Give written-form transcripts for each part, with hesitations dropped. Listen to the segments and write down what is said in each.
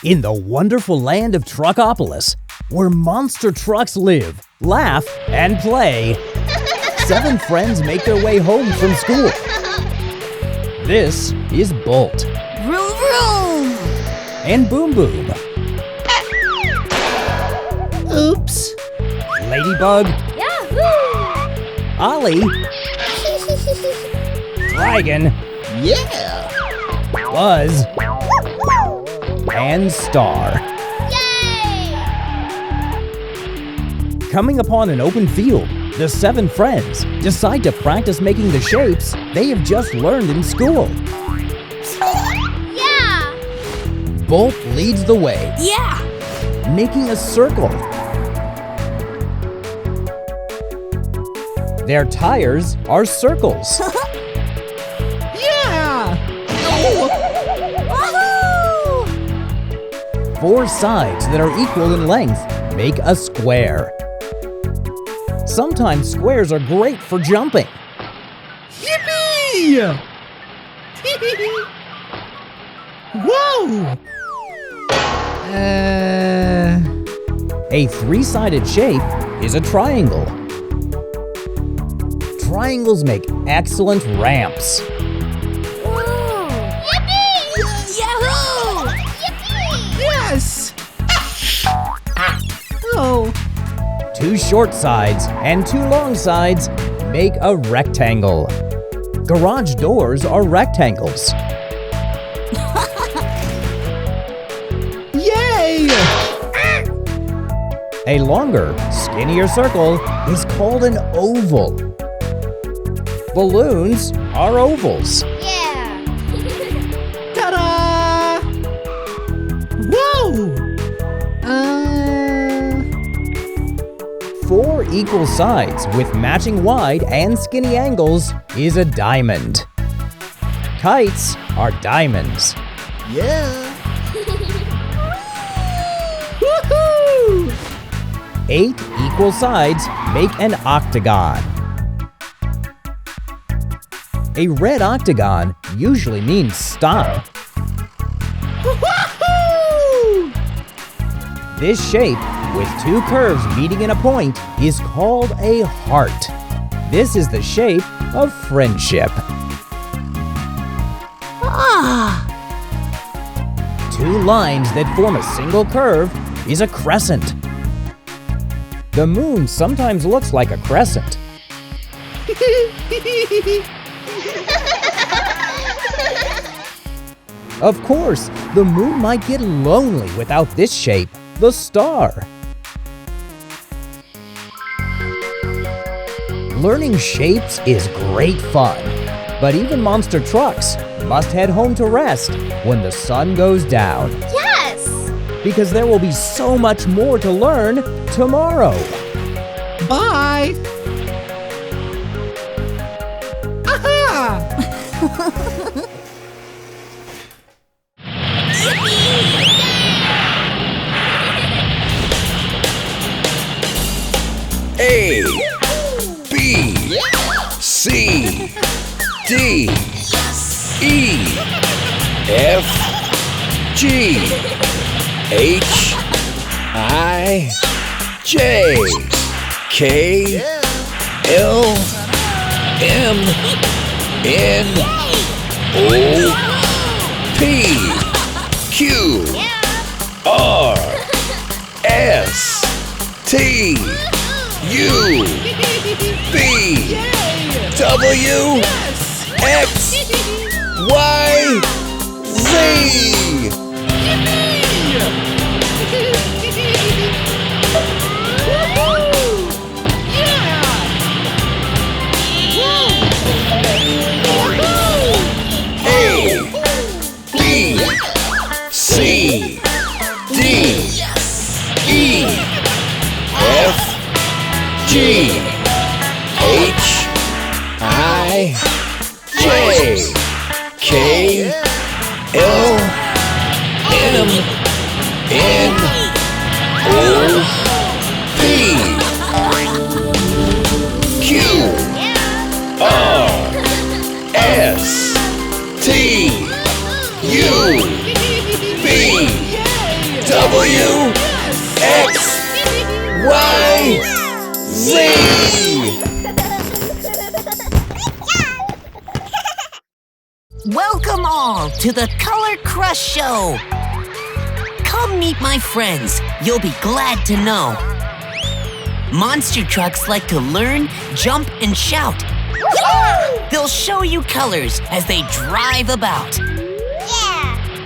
In the wonderful land of Truckopolis, where monster trucks live, laugh, and play, 7 friends make their way home from school. This is Bolt. Vroom, vroom. And Boom Boom. Oops. Ladybug. Yahoo! Ollie. Dragon. Yeah. Buzz. And Star. Yay! Coming upon an open field, the 7 friends decide to practice making the shapes they have just learned in school. Yeah! Bolt leads the way, Yeah! making a circle. Their tires are circles. Yeah. Wahoo! 4 sides that are equal in length make a square. Sometimes squares are great for jumping. Yippee! Whoa! A 3-sided shape is a triangle. Triangles make excellent ramps. Whoa! Yippee! Yahoo! Yippee! Yes! Oh. 2 short sides and 2 long sides make a rectangle. Garage doors are rectangles. Yay! A longer, skinnier circle is called an oval. Balloons are ovals. Yeah! Ta-da! Whoa! 4 equal sides with matching wide and skinny angles is a diamond. Kites are diamonds. Yeah! Woohoo! 8 equal sides make an octagon. A red octagon usually means stop. Woohoo! This shape, with 2 curves meeting in a point, is called a heart. This is the shape of friendship. Ah! 2 lines that form a single curve is a crescent. The moon sometimes looks like a crescent. Of course, the moon might get lonely without this shape, the star. Learning shapes is great fun, but even monster trucks must head home to rest when the sun goes down, Yes! because there will be so much more to learn tomorrow. Bye! Aha! A, B, C, D, E, F, G, H, I, J, K, L, M, N, O, P, Q, R, S, T, U, V, W, X, Y, Z. A, B, C, D, E, F, G, H, I, J, K, L, W, X, Y, Z. Welcome all to the Color Crush Show. Come meet my friends. You'll be glad to know. Monster trucks like to learn, jump, and shout. They'll show you colors as they drive about. Yeah!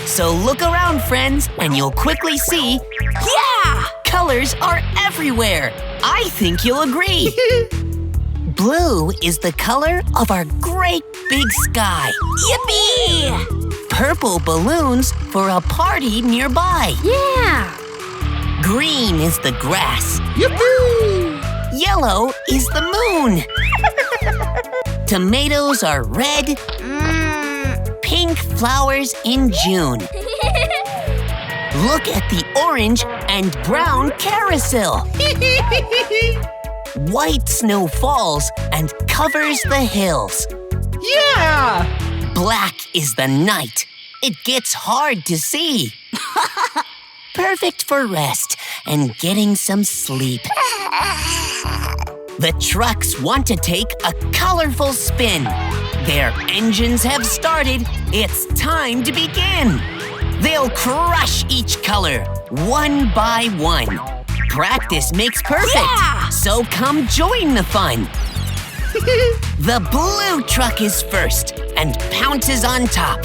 So look around, friends, and you'll quickly see, yeah, colors are everywhere. I think you'll agree. Blue is the color of our great big sky. Yippee! Purple balloons for a party nearby. Yeah! Green is the grass. Yippee! Yellow is the moon. Tomatoes are red. Pink flowers in June. Look at the orange and brown carousel. White snow falls and covers the hills. Yeah! Black is the night. It gets hard to see. Perfect for rest and getting some sleep. The trucks want to take a colorful spin. Their engines have started. It's time to begin. They'll crush each color, one by one. Practice makes perfect, Yeah! so come join the fun. The blue truck is first and pounces on top.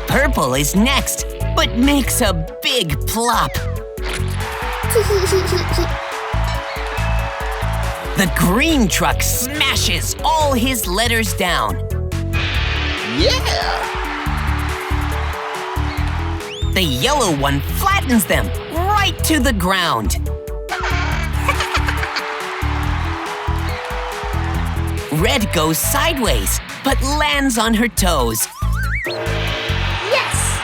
Purple is next, but makes a big plop. The green truck smashes all his letters down. Yeah! The yellow one flattens them right to the ground. Red goes sideways, but lands on her toes. Yes!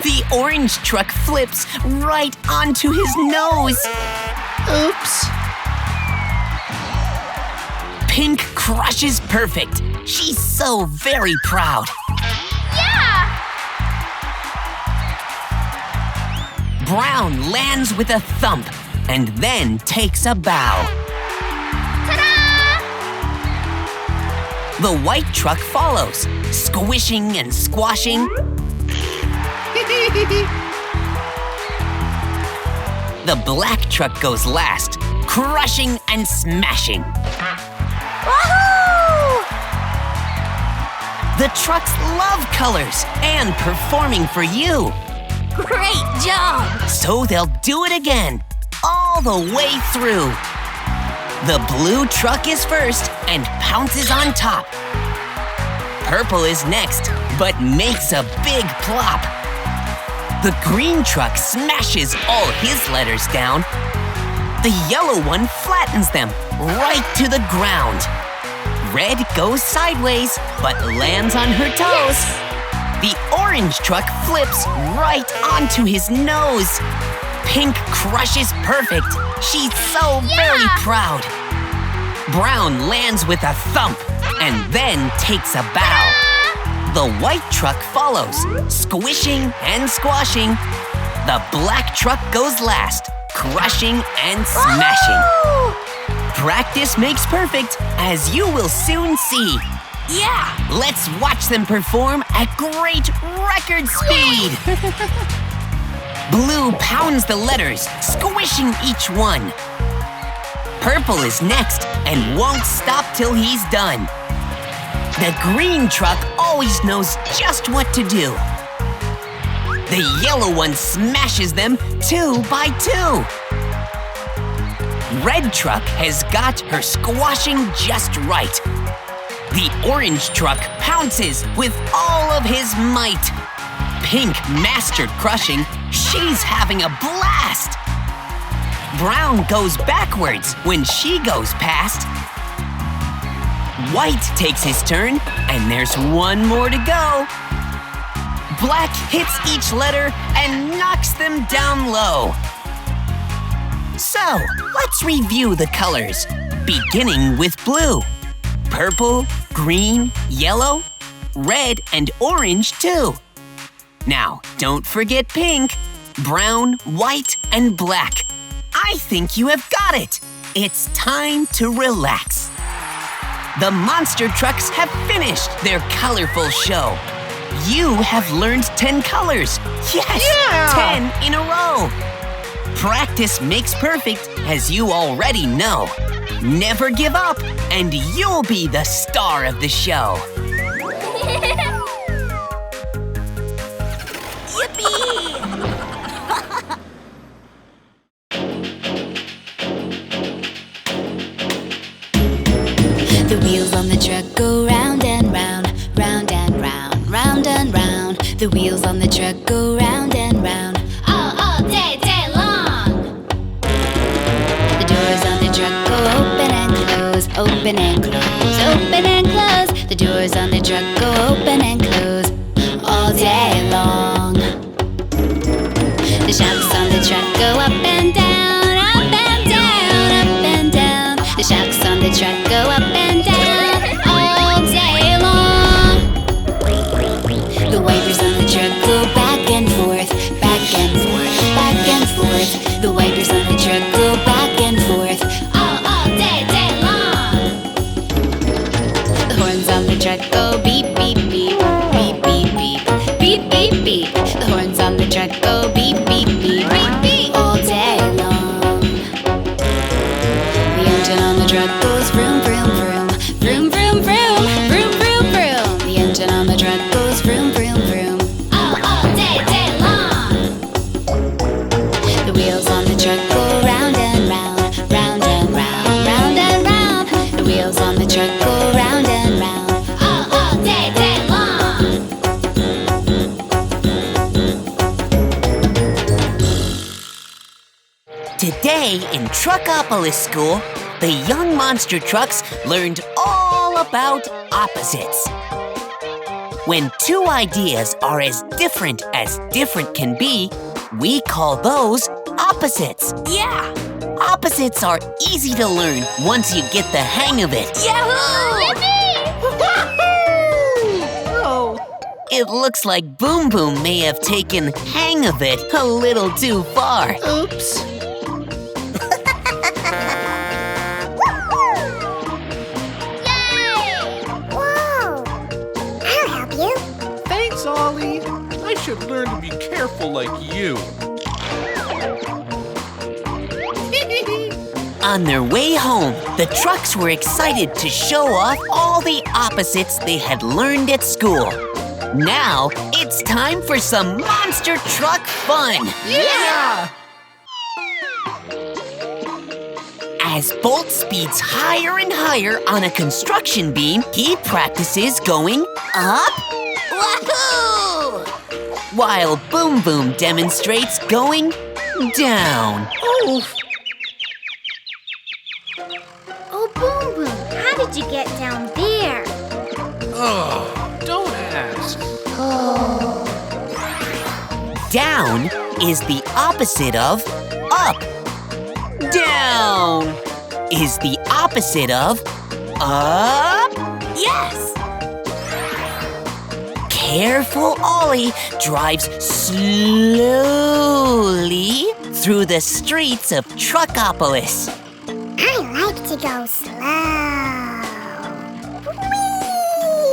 The orange truck flips right onto his nose. Oops! Pink crushes perfect. She's so very proud. Yeah! Brown lands with a thump and then takes a bow. Ta-da! The white truck follows, squishing and squashing. The black truck goes last, crushing and smashing. Woohoo! The trucks love colors and performing for you. Great job! So they'll do it again, all the way through. The blue truck is first and pounces on top. Purple is next, but makes a big plop. The green truck smashes all his letters down. The yellow one flattens them right to the ground. Red goes sideways, but lands on her toes. The orange truck flips right onto his nose. Pink crushes perfect. She's so very proud. Brown lands with a thump and then takes a bow. The white truck follows, squishing and squashing. The black truck goes last, crushing and smashing. Practice makes perfect, as you will soon see. Yeah, let's watch them perform at great record speed. Blue pounds the letters, squishing each one. Purple is next and won't stop till he's done. The green truck always knows just what to do. The yellow one smashes them 2 by 2. Red truck has got her squashing just right. The orange truck pounces with all of his might. Pink mastered crushing, she's having a blast. Brown goes backwards when she goes past. White takes his turn, and there's one more to go. Black hits each letter and knocks them down low. So, let's review the colors, beginning with blue. Purple, green, yellow, red, and orange too. Now, don't forget pink, brown, white, and black. I think you have got it. It's time to relax. The monster trucks have finished their colorful show. You have learned 10 colors. Yes, Yeah! 10 in a row. Practice makes perfect, as you already know. Never give up, and you'll be the star of the show. Yippee! The wheels on the truck go round and round, round and round, round and round. The wheels on the truck go round and round, all day, day long. The doors on the truck go open and close, open and close, open and close. The doors on the truck go open and close, all day long. The shocks on the truck go up and down, up and down, up and down. The shocks on the truck go up and down, all day long. The wipers on the truck go back and forth, back and forth, back and forth. The wipers on the truck go back and forth, all day, day long. The horns on the truck go beep, beep, beep, beep, beep, beep, beep, beep, beep. The horns on the truck go beep, beep, beep, beep, beep, all day long. The engine on the truck goes vroom, vroom, vroom, vroom, vroom, vroom, vroom, vroom, vroom. The engine on the truck goes vroom, vroom, vroom, all day, day long. The wheels on the truck go round and round, round and round, round and round. The wheels on the truck go round and round, all day, day long. Today in Truckopolis School, the young monster trucks learned all about opposites. When two ideas are as different can be, we call those opposites. Yeah! Opposites are easy to learn once you get the hang of it. Yahoo! Oh, It looks like Boom Boom may have taken hang of it a little too far. oops. Whoa! I'll help you. Thanks, Ollie. I should learn to be careful like you. On their way home, the trucks were excited to show off all the opposites they had learned at school. Now, it's time for some monster truck fun! Yeah! As Bolt speeds higher and higher on a construction beam, he practices going up, Wahoo! while Boom Boom demonstrates going down. Oof. Oh, Boom Boom, how did you get down there? Oh, don't ask. Down is the opposite of up. Down is the opposite of up. Yes! Careful Ollie drives slowly through the streets of Truckopolis. I like to go slow.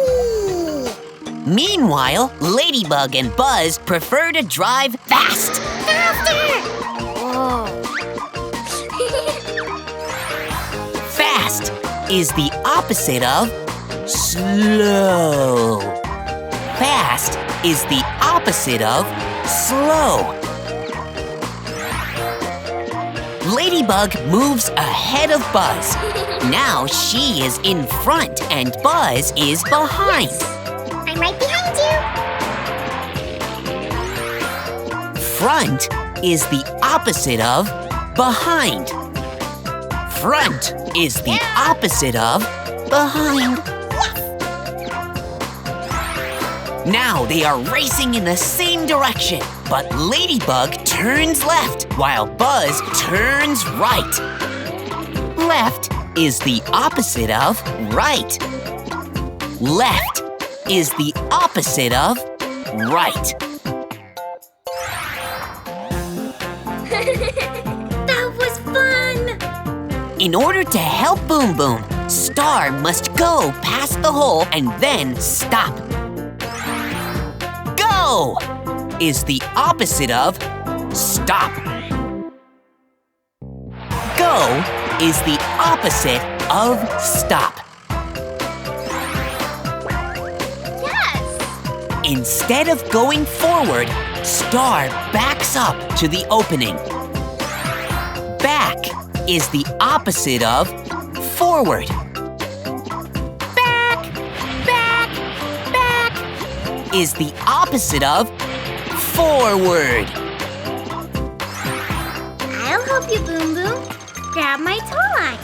Whee! Meanwhile, Ladybug and Buzz prefer to drive fast. Faster! Whoa! Fast is the opposite of slow. Fast is the opposite of slow. Ladybug moves ahead of Buzz. Now she is in front and Buzz is behind. I'm right behind you. Front is the opposite of behind. Front is the opposite of behind. Now they are racing in the same direction, but Ladybug turns left while Buzz turns right. Left is the opposite of right. Left is the opposite of right. That was fun! In order to help Boom Boom, Star must go past the hole and then stop. Go is the opposite of stop. Go is the opposite of stop. Yes! Instead of going forward, Star backs up to the opening. Back is the opposite of forward. Back, back, back is the opposite of forward. I'll help you, Boom Boom. Grab my toy.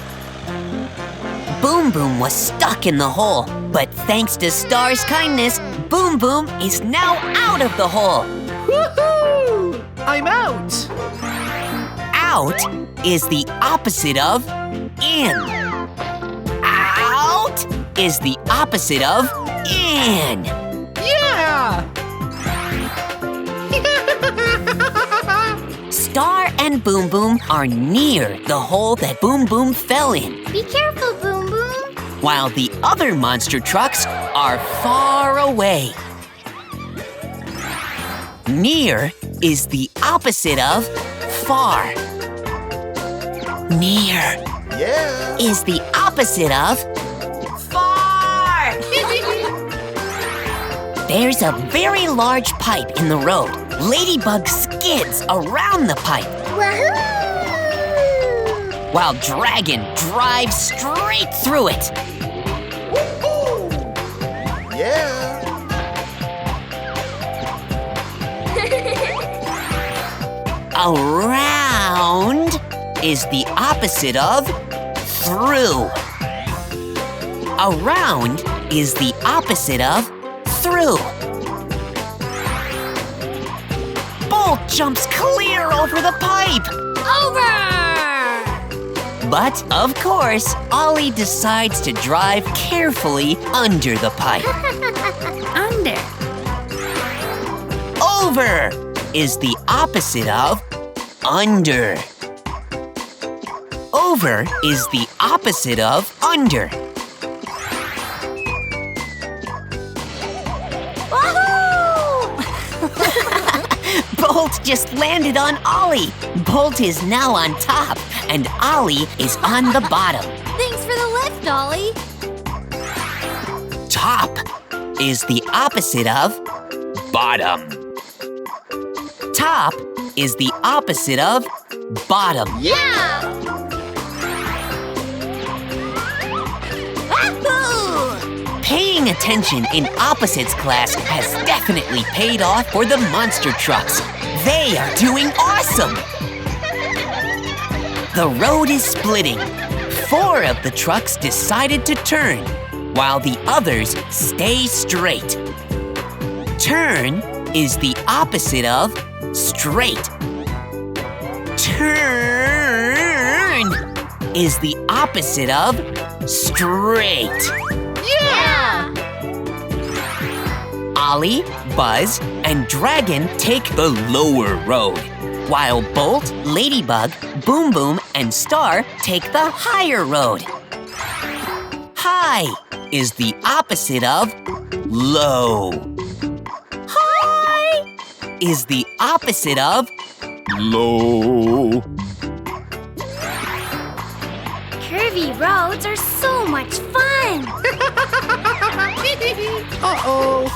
Boom Boom was stuck in the hole, but thanks to Star's kindness, Boom Boom is now out of the hole. Woohoo! I'm out. Out is the opposite of in. Out is the opposite of in. Yeah! Star and Boom Boom are near the hole that Boom Boom fell in, Be careful, Boom Boom. while the other monster trucks are far away. Near is the opposite of far. Near is the opposite of far. There's a very large pipe in the road. Ladybug skids around the pipe, Wahoo! while Dragon drives straight through it. Around is the opposite of through. Around is the opposite of through. Bolt jumps clear over the pipe. Over! But, of course, Ollie decides to drive carefully under the pipe. Under. Over is the opposite of under. Over is the opposite of under. Wahoo! Bolt just landed on Ollie. Bolt is now on top, and Ollie is on the bottom. Thanks for the lift, Ollie. Top is the opposite of bottom. Top is the opposite of bottom. Yeah! Wahoo! Paying attention in opposites class has definitely paid off for the monster trucks. They are doing awesome! The road is splitting. 4 of the trucks decided to turn, while the others stay straight. Turn is the opposite of straight. Turn is the opposite of straight. Yeah! Ollie, Buzz, and Dragon take the lower road, while Bolt, Ladybug, Boom Boom, and Star take the higher road. High is the opposite of low. High is the opposite of low. Curvy roads are so much fun. Uh-oh.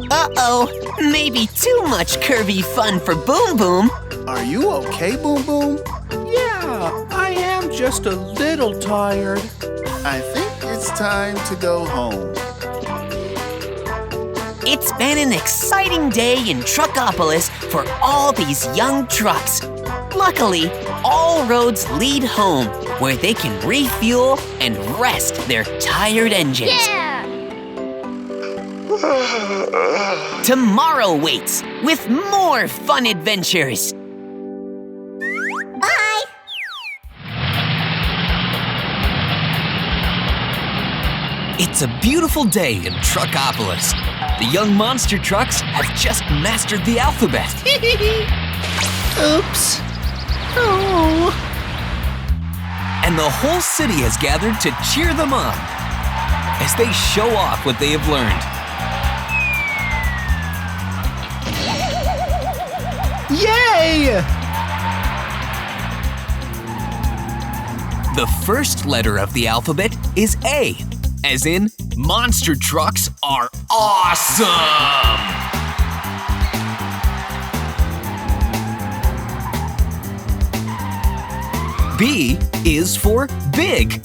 Uh-oh, maybe too much curvy fun for Boom Boom. Are you okay, Boom Boom? Yeah, I am just a little tired. I think it's time to go home. It's been an exciting day in Truckopolis for all these young trucks. Luckily, all roads lead home where they can refuel and rest their tired engines. Yeah! Tomorrow waits with more fun adventures. Bye! It's a beautiful day in Truckopolis. The young monster trucks have just mastered the alphabet. Oops. Oh. And the whole city has gathered to cheer them on as they show off what they have learned. Yay! The first letter of the alphabet is A, as in monster trucks are awesome! B is for big,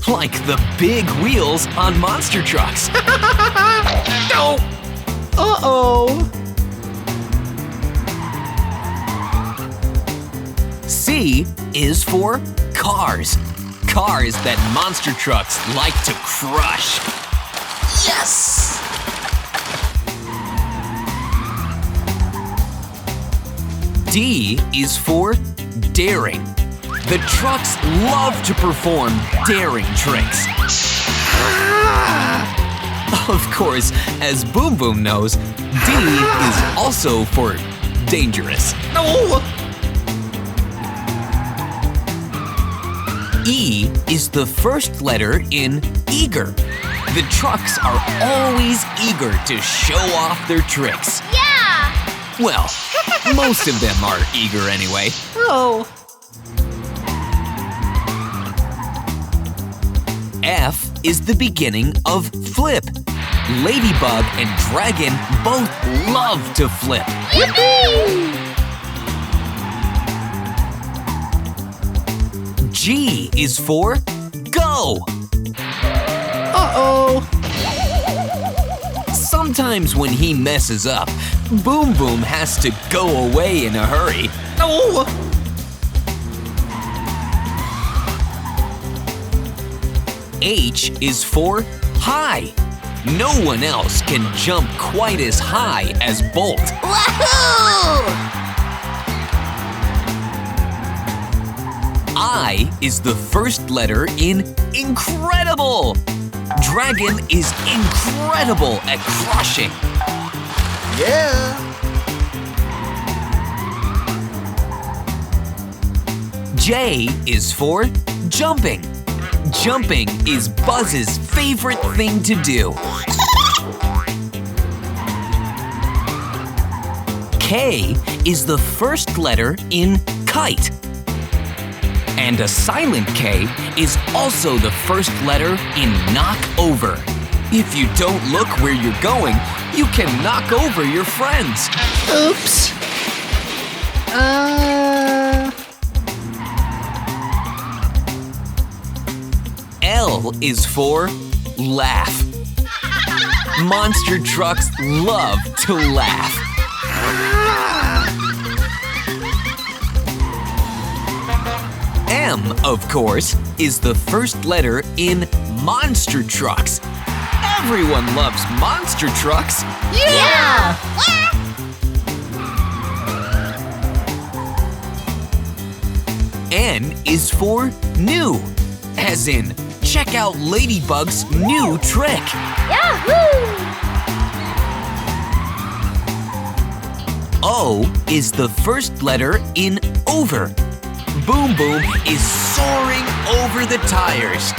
like the big wheels on monster trucks. No! Uh-oh. C is for cars. Cars that monster trucks like to crush. Yes! D is for daring. The trucks love to perform daring tricks. Of course, as Boom Boom knows, D is also for dangerous. No! E is the first letter in eager. The trucks are always eager to show off their tricks. Yeah! Well, most of them are eager anyway. Oh. F is the beginning of flip. Ladybug and Dragon both love to flip. Yippee! G is for go. Uh-oh. Sometimes when he messes up, Boom Boom has to go away in a hurry. No! H is for high. No one else can jump quite as high as Bolt. Wahoo! I is the first letter in incredible. Dragon is incredible at crushing. Yeah. J is for jumping. Jumping is Buzz's favorite thing to do. K is the first letter in kite. And a silent K is also the first letter in knock over. If you don't look where you're going, you can knock over your friends. Oops. L is for laugh. Monster trucks love to laugh. M, of course, is the first letter in monster trucks. Everyone loves monster trucks. Yeah! N is for new, as in check out Ladybug's new trick. Yahoo! O is the first letter in over. Boom Boom is soaring over the tires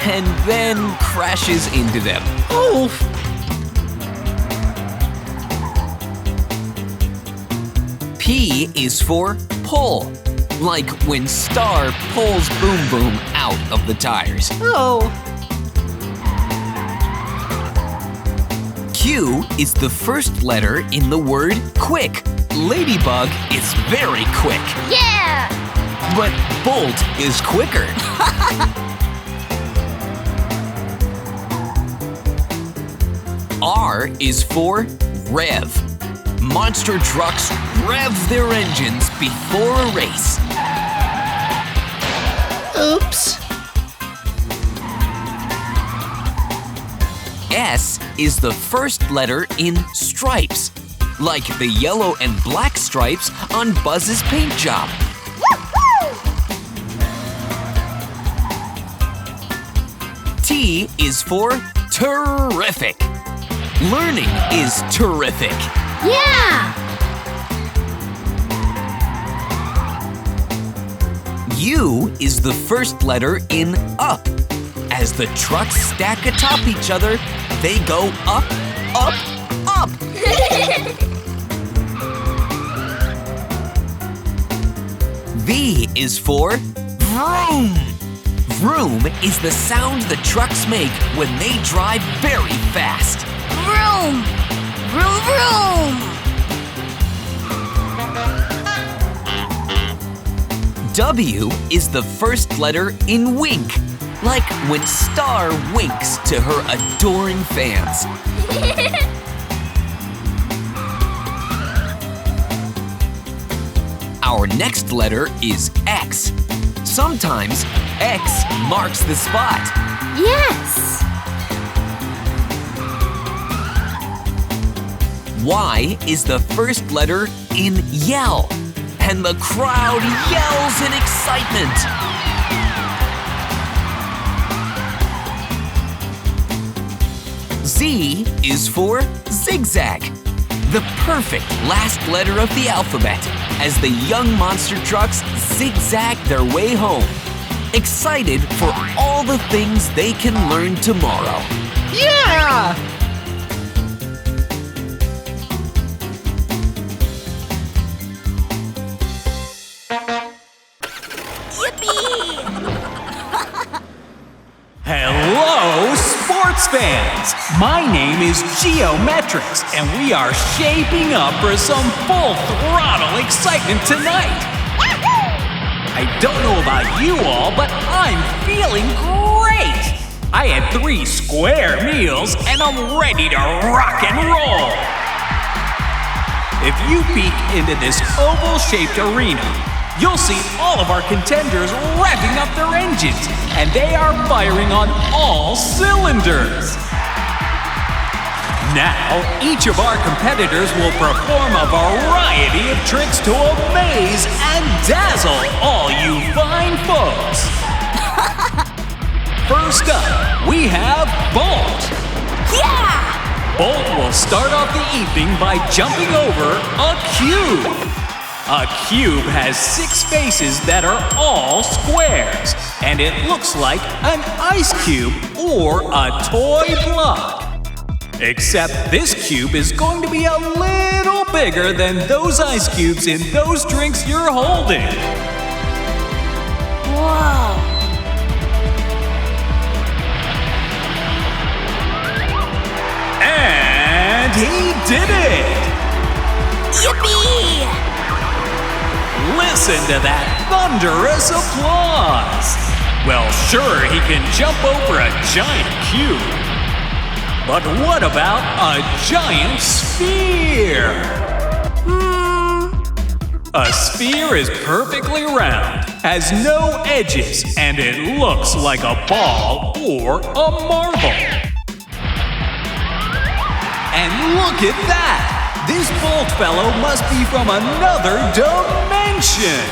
and then crashes into them. Oh. P is for pull, like when Star pulls Boom Boom out of the tires. Oh. Q is the first letter in the word quick. Ladybug is very quick. Yeah! But Bolt is quicker. R is for rev. Monster trucks rev their engines before a race. Oops. S is the first letter in stripes, like the yellow and black stripes on Buzz's paint job. T T is for terrific. Learning is terrific. Yeah! U is the first letter in up. As the trucks stack atop each other, they go up, up, up. V is for vroom. Vroom is the sound the trucks make when they drive very fast. Vroom! Vroom, vroom! W is the first letter in wink, like when Star winks to her adoring fans. Our next letter is X. Sometimes X marks the spot. Yes! Y is the first letter in yell, and the crowd yells in excitement. Z is for zigzag, the perfect last letter of the alphabet, as the young monster trucks zigzag their way home, excited for all the things they can learn tomorrow. Yeah! Hello, sports fans! My name is Geometrics, and we are shaping up for some full-throttle excitement tonight. I don't know about you all, but I'm feeling great! I had 3 square meals, and I'm ready to rock and roll! If you peek into this oval-shaped arena, you'll see all of our contenders revving up their engines, and they are firing on all cylinders. Now, each of our competitors will perform a variety of tricks to amaze and dazzle all you fine folks. First up, we have Bolt. Yeah! Bolt will start off the evening by jumping over a cube. A cube has 6 faces that are all squares, and it looks like an ice cube or a toy block. Except this cube is going to be a little bigger than those ice cubes in those drinks you're holding. Whoa! And he did it! Yippee! Listen to that thunderous applause! Well, sure, he can jump over a giant cube. But what about a giant sphere? A sphere is perfectly round, has no edges, and it looks like a ball or a marble. And look at that! This Bolt fellow must be from another dimension!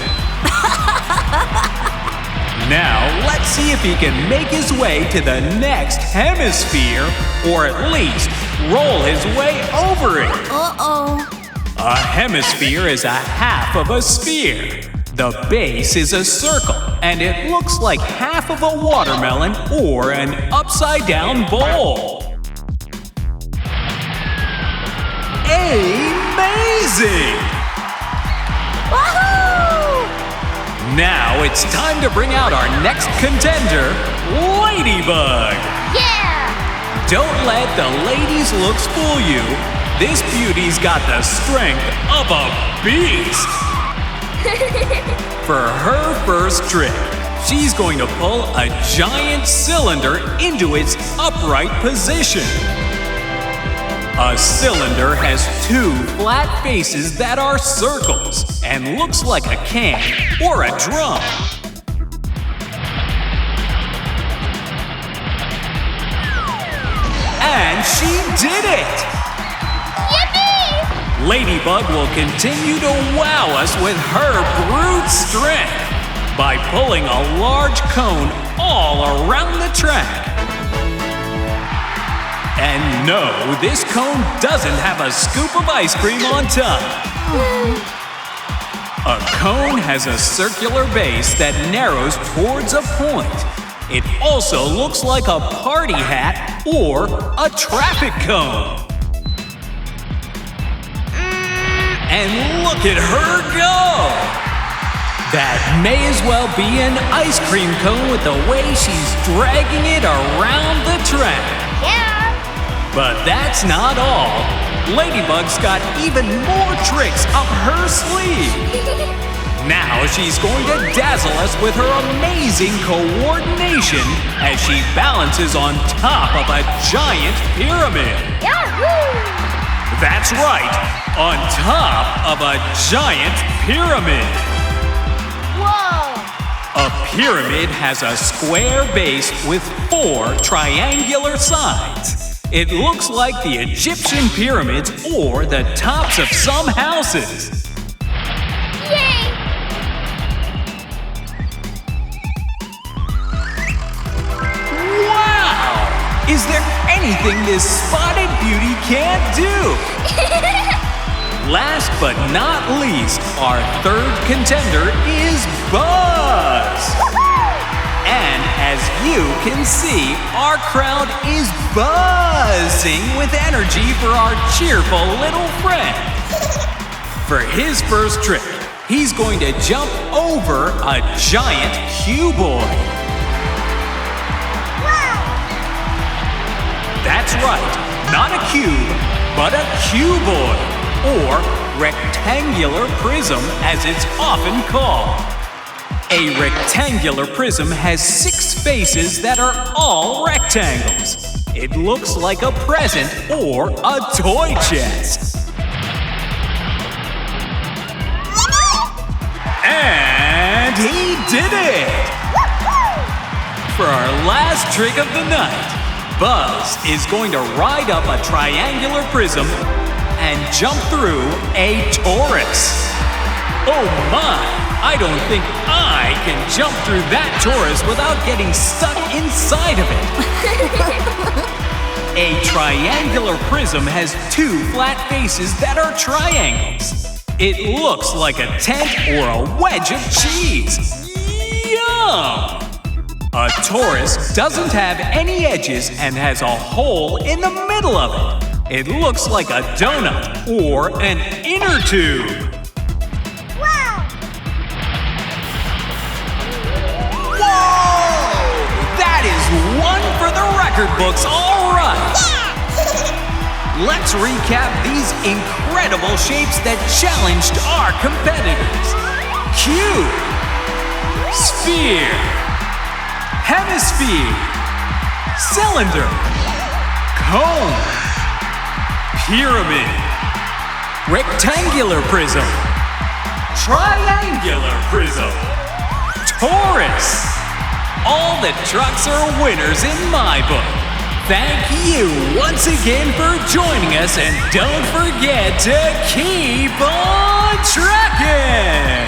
Now, let's see if he can make his way to the next hemisphere, or at least roll his way over it. Uh-oh. A hemisphere is a half of a sphere. The base is a circle, and it looks like half of a watermelon or an upside-down bowl. Amazing! Woohoo! Now it's time to bring out our next contender, Ladybug. Yeah! Don't let the ladies' looks fool you. This beauty's got the strength of a beast. For her first trick, she's going to pull a giant cylinder into its upright position. A cylinder has 2 flat faces that are circles and looks like a can or a drum. And she did it! Yippee! Ladybug will continue to wow us with her brute strength by pulling a large cone all around the track. And no, this cone doesn't have a scoop of ice cream on top. A cone has a circular base that narrows towards a point. It also looks like a party hat or a traffic cone. And look at her go! That may as well be an ice cream cone with the way she's dragging it around the track. Yeah. But that's not all. Ladybug's got even more tricks up her sleeve. Now she's going to dazzle us with her amazing coordination as she balances on top of a giant pyramid. Yahoo! That's right, on top of a giant pyramid. Whoa! A pyramid has a square base with 4 triangular sides. It looks like the Egyptian pyramids or the tops of some houses. Yay! Wow! Is there anything this spotted beauty can't do? Last but not least, our third contender is Buzz. And as you can see, our crowd is buzzing with energy for our cheerful little friend. For his first trick, he's going to jump over a giant cuboid. That's right, not a cube, but a cuboid, or rectangular prism as it's often called. A rectangular prism has 6 faces that are all rectangles. It looks like a present or a toy chest. And he did it! For our last trick of the night, Buzz is going to ride up a triangular prism and jump through a torus. Oh my! I don't think I can jump through that torus without getting stuck inside of it. A triangular prism has 2 flat faces that are triangles. It looks like a tent or a wedge of cheese. Yum! A torus doesn't have any edges and has a hole in the middle of it. It looks like a donut or an inner tube. That is one for the record books, all right! Let's recap these incredible shapes that challenged our competitors. Cube, sphere, hemisphere, cylinder, cone, pyramid, rectangular prism, triangular prism, torus. All the trucks are winners in my book. Thank you once again for joining us, and don't forget to keep on trucking!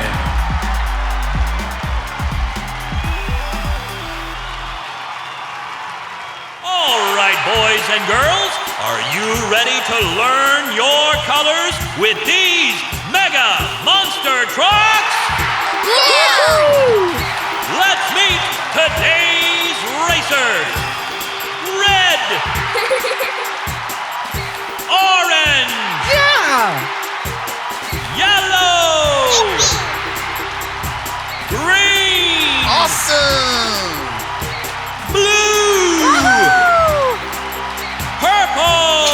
All right, boys and girls, are you ready to learn your colors with these mega monster trucks? Yeah! Let's meet today's racers. Red. Orange. Yeah! Yellow. Green. Awesome! Blue. Purple.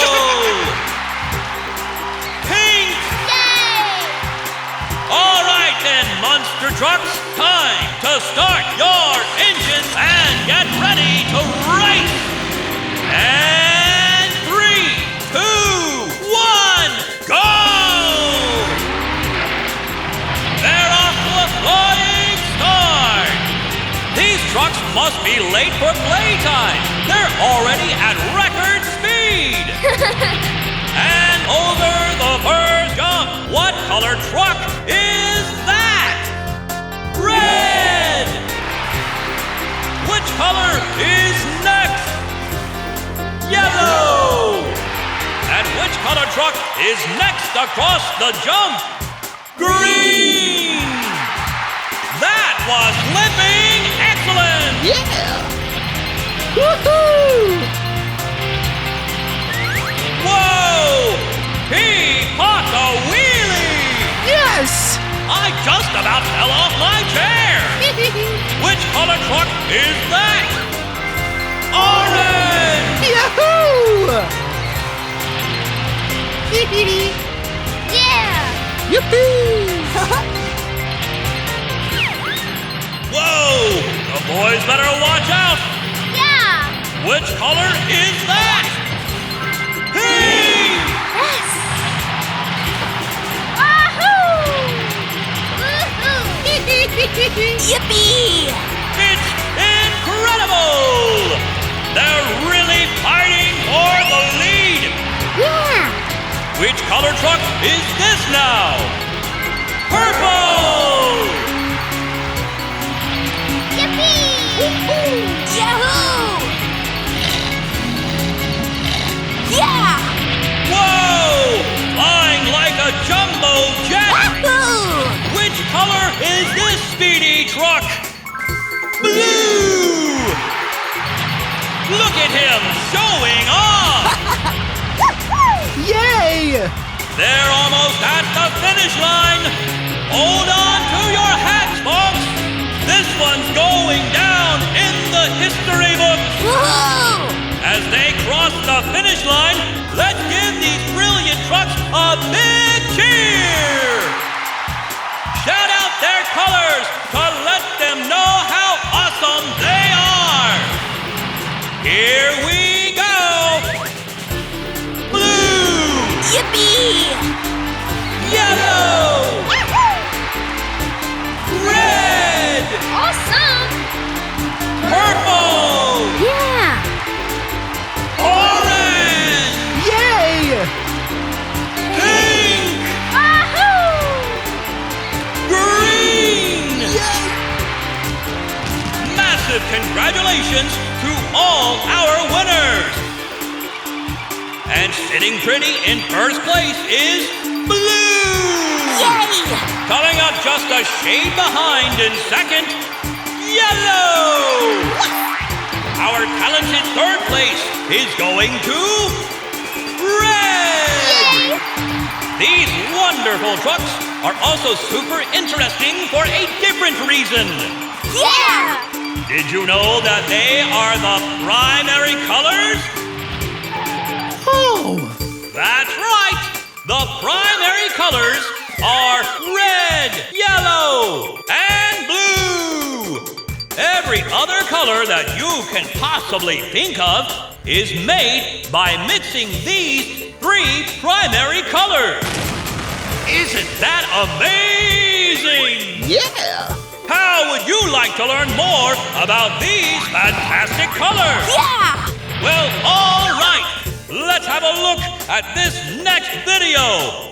Pink. Yay! All right then, monster trucks, time to start your engines and get ready to race. And 3, 2, 1, go! They're off to a flying start. These trucks must be late for playtime. They're already at record speed. And over the first jump, what color truck is that? Red! Which color is next? Yellow! is next across the jump. Green! That was flipping excellent! Yeah! Woohoo! Whoa! He caught the wheelie! Yes! I just about fell off my chair! Which color truck is that? Orange! Yahoo! Yeah! Yippee! Whoa! The boys better watch out! Yeah! Which color is that? Pink! Yes! Wahoo! Woohoo! Yippee! It's incredible! They're really fighting for the lead! Yeah! Which color truck is this now? Purple! Yippee! Yahoo! Yeah! Whoa! Flying like a jumbo jet! Wahoo! Which color is this speedy truck? Blue! Look at him showing off! Yay! They're almost at the finish line! Hold on to your hats, folks! This one's going down in the history book! Woohoo! As they cross the finish line, let's give these brilliant trucks a big cheer! Shout out their colors to let them know how awesome they are! Here we go! Blue! Yippee! Yellow! Red! Awesome! Purple! Yeah! Orange! Yay! Pink! Wahoo! Green! Massive congratulations to all our winners! And sitting pretty in first place is Blue! Yay! Coming up just a shade behind in second, Yellow! Our talented third place is going to Red! These wonderful trucks are also super interesting for a different reason. Yeah! Did you know that they are the primary colors? Oh! That's right! The primary colors are red, yellow, and blue! Every other color that you can possibly think of is made by mixing these three primary colors. Isn't that amazing? Yeah! How would you like to learn more about these fantastic colors? Yeah! Well, all right. Let's have a look at this next video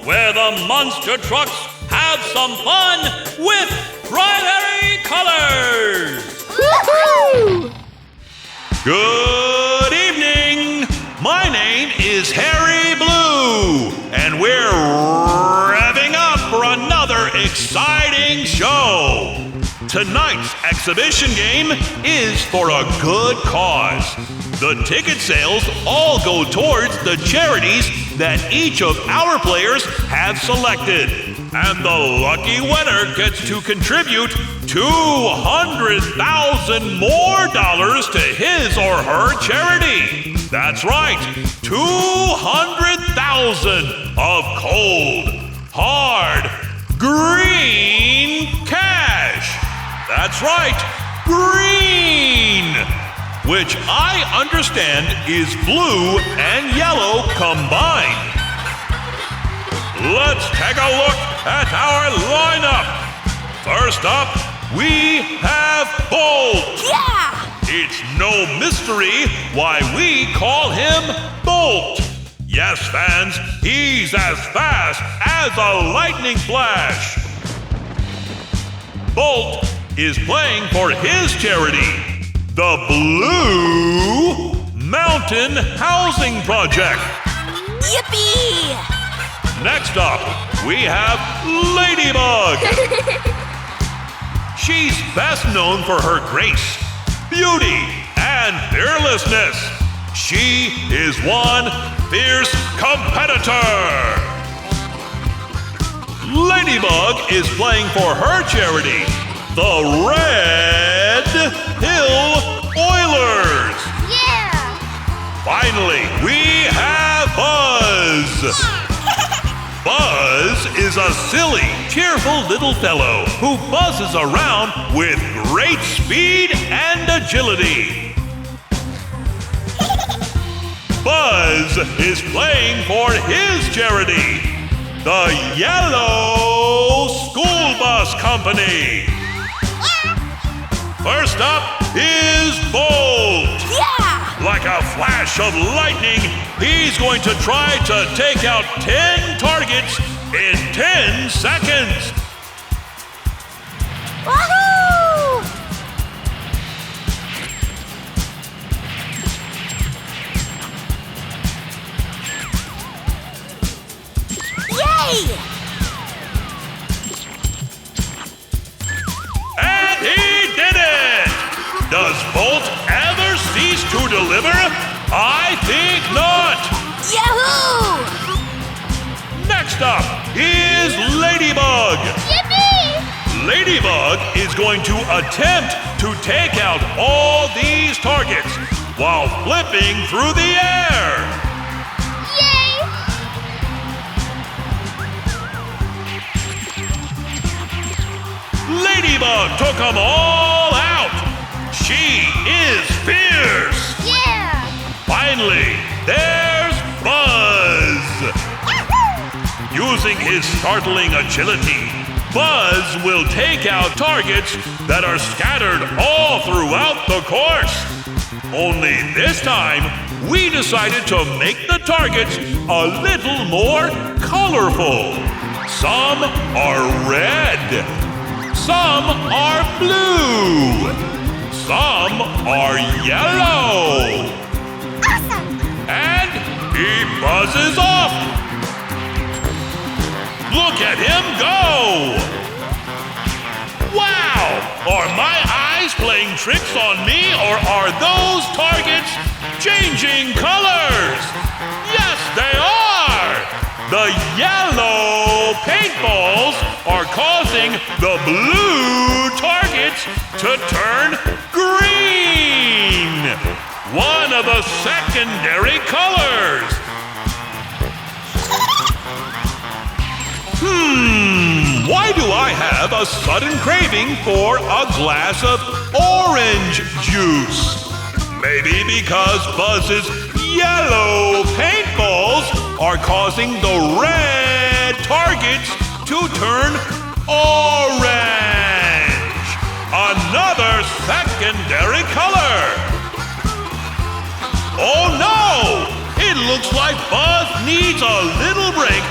where the monster trucks have some fun with primary colors. Woohoo! Good evening. My name is Harry Blue, and we're revving up for another exciting show. Tonight's exhibition game is for a good cause. The ticket sales all go towards the charities that each of our players have selected. And the lucky winner gets to contribute $200,000 more to his or her charity. That's right, $200,000 of cold, hard, green cash. That's right, green, which I understand is blue and yellow combined. Let's take a look at our lineup. First up, we have Bolt. Yeah! It's no mystery why we call him Bolt. Yes, fans, he's as fast as a lightning flash. Bolt is playing for his charity, the Blue Mountain Housing Project. Yippee! Next up, we have Ladybug. She's best known for her grace, beauty, and fearlessness. She is one fierce competitor. Ladybug is playing for her charity, the Red Hill Oilers. Yeah! Finally, we have Buzz. Buzz is a silly, cheerful little fellow who buzzes around with great speed and agility. Buzz is playing for his charity, the Yellow School Bus Company. First up is Bolt. Yeah! Like a flash of lightning, he's going to try to take out 10 targets in 10 seconds. Woohoo! Yay! And he did it! Does Bolt ever cease to deliver? I think not! Yahoo! Next up is Ladybug. Yippee! Ladybug is going to attempt to take out all these targets while flipping through the air. Yay! Ladybug took them all out. She is fierce. Yeah! Finally, there's Buzz. Using his startling agility, Buzz will take out targets that are scattered all throughout the course. Only this time, we decided to make the targets a little more colorful. Some are red. Some are blue. Some are yellow. Awesome! And he buzzes off. Look at him go! Wow! Are my eyes playing tricks on me, or are those targets changing colors? Yes, they are! The yellow paintballs are causing the blue targets to turn green! One of the secondary colors! Why do I have a sudden craving for a glass of orange juice? Maybe because Buzz's yellow paintballs are causing the red targets to turn orange. Another secondary color. Oh no! It looks like Buzz needs a little break.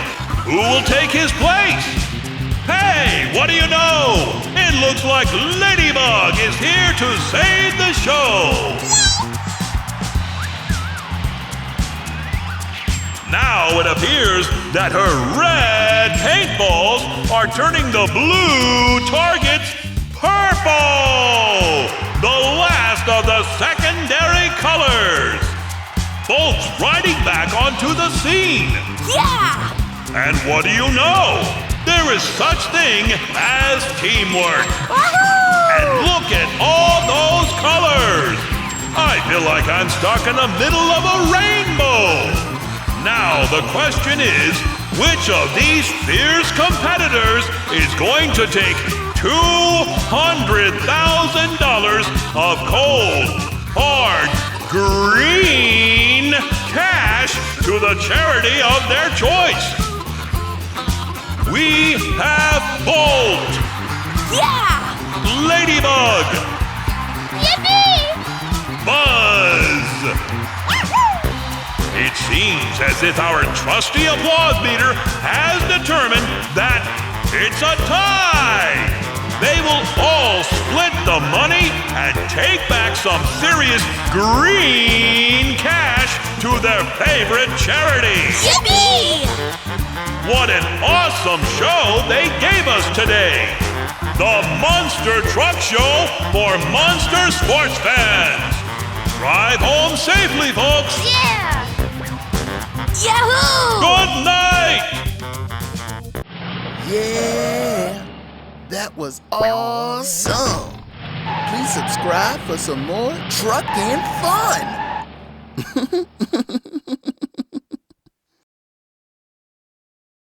Who will take his place? Hey, what do you know? It looks like Ladybug is here to save the show. Now it appears that her red paintballs are turning the blue targets purple. The last of the secondary colors. Bolt's riding back onto the scene. Yeah! And what do you know? There is such thing as teamwork. Woohoo! And look at all those colors. I feel like I'm stuck in the middle of a rainbow. Now the question is, which of these fierce competitors is going to take $200,000 of cold, hard, green cash to the charity of their choice? We have Bolt. Yeah! Ladybug. Yippee! Buzz. It seems as if our trusty applause meter has determined that it's a tie. they will all split the money and take back some serious green cash to their favorite charity. Yippee! What an awesome show they gave us today! The Monster Truck Show for Monster Sports fans! Drive home safely, folks! Yeah! Yahoo! Good night! Yeah, that was awesome. Please subscribe for some more trucking fun.